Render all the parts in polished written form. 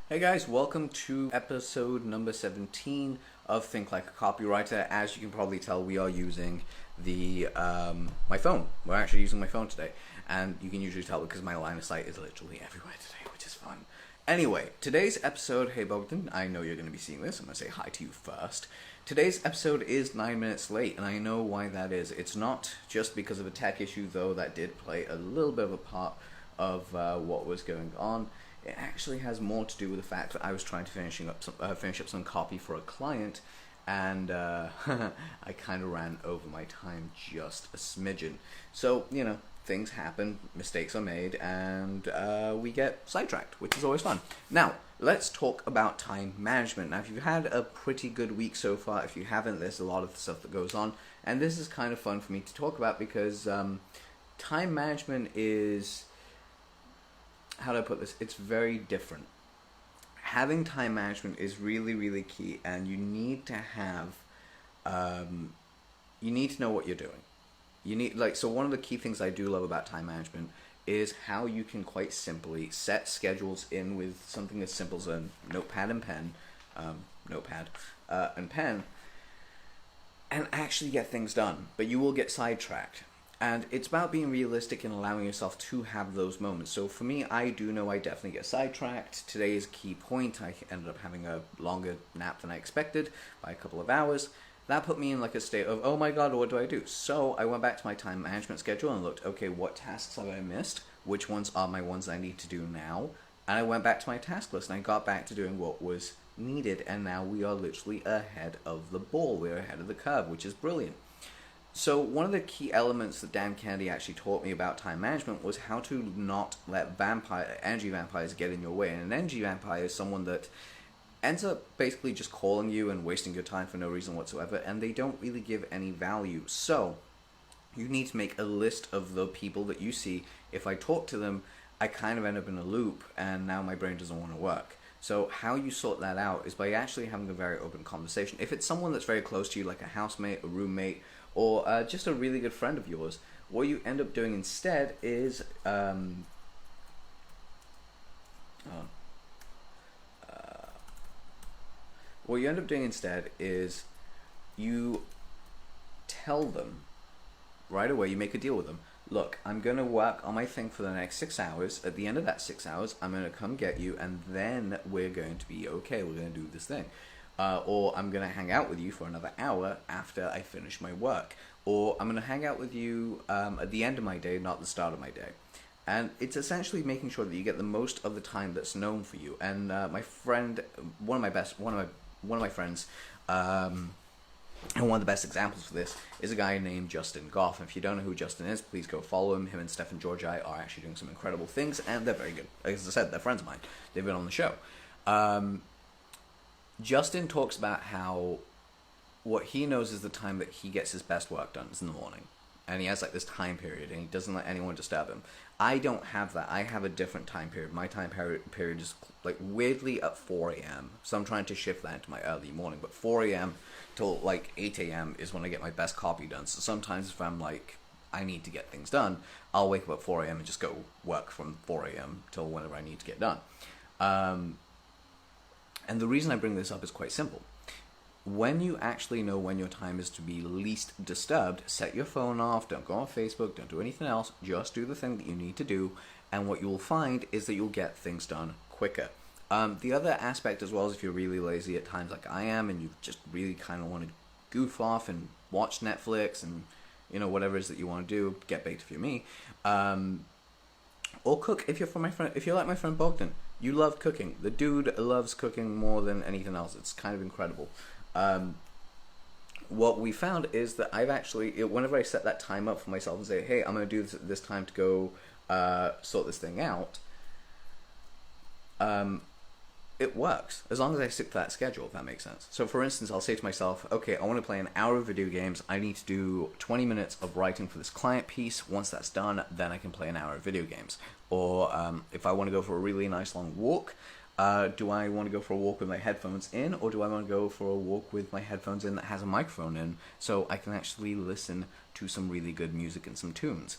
Hey guys, welcome to episode number 17 of Think Like a Copywriter. As you can probably tell, we are using the my phone. We're actually using my phone today, and you can usually tell because my line of sight is literally everywhere today, which is fun. Anyway, today's episode, hey Bogdan, I know you're going to be seeing this. I'm going to say hi to you first. Today's episode is 9 minutes late, and I know why that is. It's not just because of a tech issue, though that did play a little bit of a part of what was going on. It actually has more to do with the fact that I was trying to finish up some copy for a client, and I kind of ran over my time just a smidgen. So, things happen, mistakes are made, and we get sidetracked, which is always fun. Now, let's talk about time management. Now, if you've had a pretty good week so far, if you haven't, there's a lot of stuff that goes on, and this is kind of fun for me to talk about because time management is... how do I put this? It's very different. Having time management is really, really key, and you need to have, you need to know what you're doing. So one of the key things I do love about time management is how you can quite simply set schedules in with something as simple as a notepad and pen, and actually get things done. But you will get sidetracked. And it's about being realistic and allowing yourself to have those moments. So for me, I do know I definitely get sidetracked. Today is a key point. I ended up having a longer nap than I expected by a couple of hours. That put me in like a state of, oh my god, what do I do? So I went back to my time management schedule and looked, okay, what tasks have I missed? Which ones are my ones I need to do now? And I went back to my task list and I got back to doing what was needed. And now we are literally ahead of the ball. We're ahead of the curve, which is brilliant. So one of the key elements that Dan Kennedy actually taught me about time management was how to not let energy vampires get in your way. And an energy vampire is someone that ends up basically just calling you and wasting your time for no reason whatsoever, and they don't really give any value. So you need to make a list of the people that you see. If I talk to them, I kind of end up in a loop, and now my brain doesn't want to work. So how you sort that out is by actually having a very open conversation. If it's someone that's very close to you, like a housemate, a roommate, or just a really good friend of yours, what you end up doing instead is you tell them right away, you make a deal with them. Look, I'm going to work on my thing for the next 6 hours. At the end of that 6 hours, I'm going to come get you, and then we're going to be okay. We're going to do this thing. Or I'm going to hang out with you for another hour after I finish my work. Or I'm going to hang out with you at the end of my day, not the start of my day. And it's essentially making sure that you get the most of the time that's known for you. And my friend, one of my friends, and one of the best examples for this is a guy named Justin Goff. And if you don't know who Justin is, please go follow him. Him and Stefan Georgi are actually doing some incredible things, and they're very good. As I said, they're friends of mine. They've been on the show. Justin talks about how what he knows is the time that he gets his best work done is in the morning. And he has like this time period, and he doesn't let anyone disturb him. I don't have that. I have a different time period. My time period is like weirdly at 4 a.m. So I'm trying to shift that into my early morning. But 4 a.m. till like 8 a.m. is when I get my best copy done. So sometimes if I'm like, I need to get things done, I'll wake up at 4 a.m. and just go work from 4 a.m. till whenever I need to get done. And the reason I bring this up is quite simple. When you actually know when your time is to be least disturbed, set your phone off, don't go on Facebook, don't do anything else, just do the thing that you need to do, and what you'll find is that you'll get things done quicker. The other aspect as well is if you're really lazy at times like I am, and you just really kind of want to goof off and watch Netflix and, whatever it is that you want to do, get baked if you're me, or cook if you're like my friend Bogdan. You love cooking. The dude loves cooking more than anything else. It's kind of incredible. What we found is that I've actually, whenever I set that time up for myself and say, hey, I'm going to do this time to go sort this thing out, it works as long as I stick to that schedule, if that makes sense. So for instance, I'll say to myself, okay, I want to play an hour of video games. I need to do 20 minutes of writing for this client piece. Once that's done, then I can play an hour of video games. Or if I want to go for a really nice long walk, do I want to go for a walk with my headphones in, or do I want to go for a walk with my headphones in that has a microphone in, so I can actually listen to some really good music and some tunes?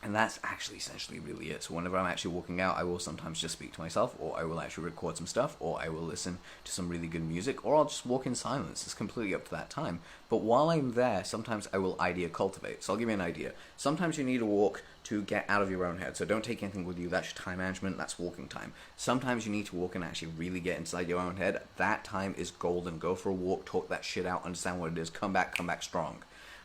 And that's actually essentially really it. So whenever I'm actually walking out, I will sometimes just speak to myself, or I will actually record some stuff, or I will listen to some really good music, or I'll just walk in silence. It's completely up to that time. But while I'm there, sometimes I will idea cultivate. So I'll give you an idea. Sometimes you need a walk to get out of your own head. So don't take anything with you. That's your time management. That's walking time. Sometimes you need to walk and actually really get inside your own head. That time is golden. Go for a walk, talk that shit out, understand what it is, come back strong.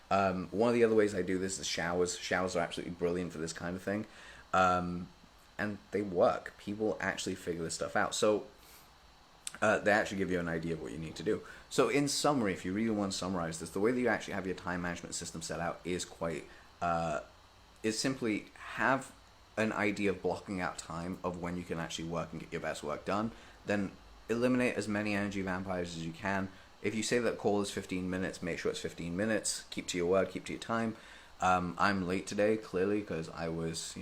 One of the other ways I do this is showers. Showers are absolutely brilliant for this kind of thing. And they work. People actually figure this stuff out. So they actually give you an idea of what you need to do. So in summary, if you really want to summarize this, the way that you actually have your time management system set out is is simply have an idea of blocking out time of when you can actually work and get your best work done. Then eliminate as many energy vampires as you can. If you say that call is 15 minutes, make sure it's 15 minutes. Keep to your word, keep to your time. I'm late today, clearly, because I was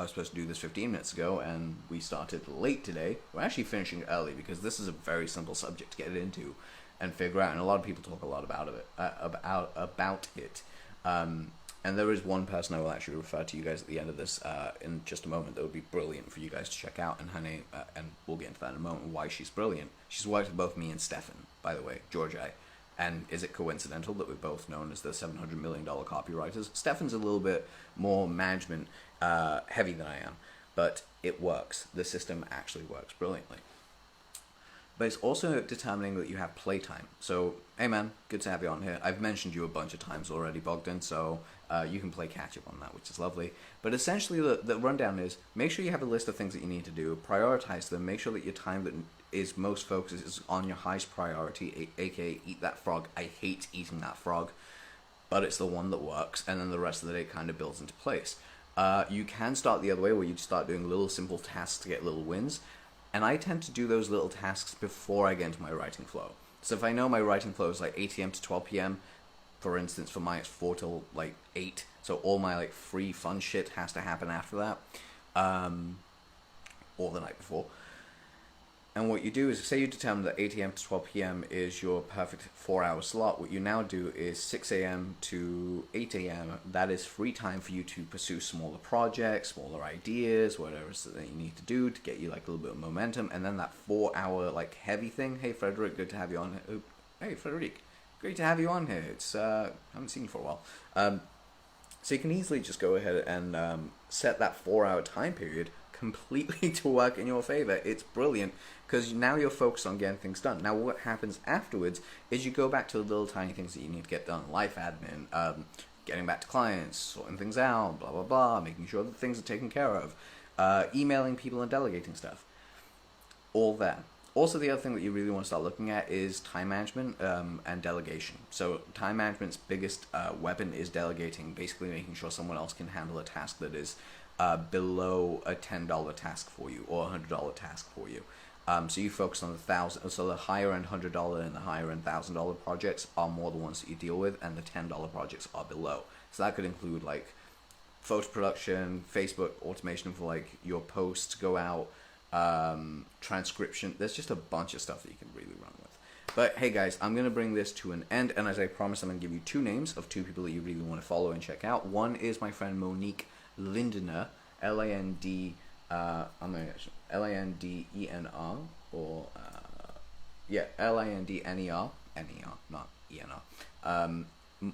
supposed to do this 15 minutes ago, and we started late today. We're actually finishing early because this is a very simple subject to get into and figure out, and a lot of people talk a lot about it. And there is one person I will actually refer to you guys at the end of this in just a moment that would be brilliant for you guys to check out, and her name, and we'll get into that in a moment, why she's brilliant. She's worked with both me and Stefan, by the way, George I. And is it coincidental that we're both known as the $700 million copywriters? Stefan's a little bit more management heavy than I am, but it works. The system actually works brilliantly. But it's also determining that you have playtime. So, hey man, good to have you on here. I've mentioned you a bunch of times already, Bogdan, so you can play catch up on that, which is lovely. But essentially, the rundown is, make sure you have a list of things that you need to do, prioritize them, make sure that your time that is most focused is on your highest priority, aka eat that frog. I hate eating that frog, but it's the one that works, and then the rest of the day kind of builds into place. You can start the other way, where you start doing little simple tasks to get little wins. And I tend to do those little tasks before I get into my writing flow. So if I know my writing flow is like 8 a.m. to 12 p.m., for instance, for mine it's 4 till like 8, so all my like free fun shit has to happen after that, or the night before. And what you do is, say you determine that 8 a.m. to 12 p.m. is your perfect 4-hour slot. What you now do is 6 a.m. to 8 a.m. That is free time for you to pursue smaller projects, smaller ideas, whatever it is that you need to do to get you like a little bit of momentum. And then that 4-hour like heavy thing. Hey, Frederick, good to have you on here. Hey, Frederick, great to have you on here. It's I haven't seen you for a while. So you can easily just go ahead and set that 4-hour time period completely to work in your favor. It's brilliant because now you're focused on getting things done. Now what happens afterwards is you go back to the little tiny things that you need to get done, life admin, getting back to clients, sorting things out, blah blah blah, making sure that things are taken care of, emailing people and delegating stuff, all that. Also, the other thing that you really want to start looking at is time management and delegation. So time management's biggest weapon is delegating, basically making sure someone else can handle a task that is below a $10 task for you or a $100 task for you. So you focus on the higher end $100 and the higher end $1,000 projects are more the ones that you deal with, and the $10 projects are below. So that could include like photo production, Facebook automation for like your posts to go out, transcription. There's just a bunch of stuff that you can really run with. But hey guys, I'm going to bring this to an end, and as I promised, I'm going to give you 2 names of 2 people that you really want to follow and check out. One is my friend Monique Lindener, L-A-N-D, L-A-N-D-E-N-R, or, L-A-N-D-N-E-R, N-E-R, not E-N-R.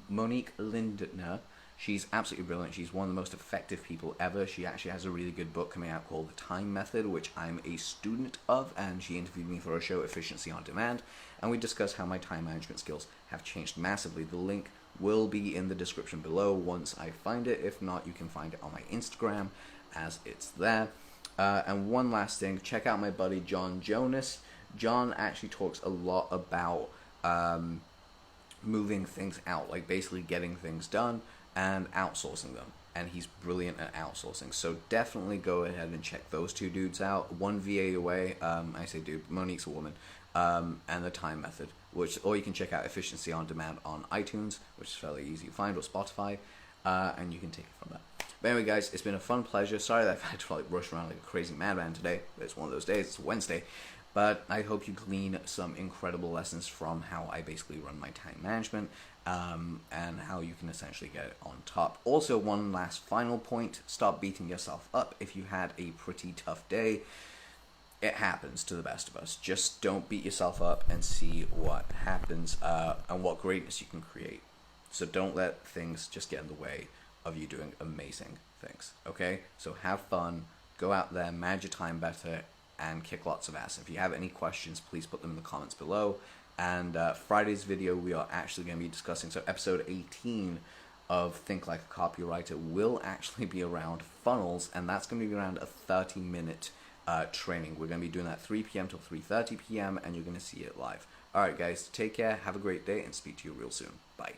Monique Lindener, she's absolutely brilliant. She's one of the most effective people ever. She actually has a really good book coming out called The Time Method, which I'm a student of, and she interviewed me for a show, Efficiency on Demand, and we discussed how my time management skills have changed massively. The link will be in the description below once I find it. If not, you can find it on my Instagram as it's there. And one last thing, check out my buddy John Jonas. John actually talks a lot about moving things out, like basically getting things done and outsourcing them. And he's brilliant at outsourcing. So definitely go ahead and check those 2 dudes out. One VA away, I say dude, Monique's a woman, and The Time Method, or you can check out Efficiency on Demand on iTunes, which is fairly easy to find, or Spotify, and you can take it from there. But anyway, guys, it's been a fun pleasure. Sorry that I've had to like rush around like a crazy madman today, but it's one of those days. It's Wednesday. But I hope you glean some incredible lessons from how I basically run my time management, and how you can essentially get it on top. Also, one last final point, stop beating yourself up if you had a pretty tough day. It happens to the best of us. Just don't beat yourself up and see what happens, and what greatness you can create. So don't let things just get in the way of you doing amazing things, okay? So have fun, go out there, manage your time better, and kick lots of ass. If you have any questions, please put them in the comments below. And Friday's video, we are actually going to be discussing, so episode 18 of Think Like a Copywriter will actually be around funnels, and that's going to be around a 30-minute training. We're going to be doing that 3 p.m. till 3:30 p.m., and you're going to see it live. All right, guys, take care, have a great day, and speak to you real soon. Bye.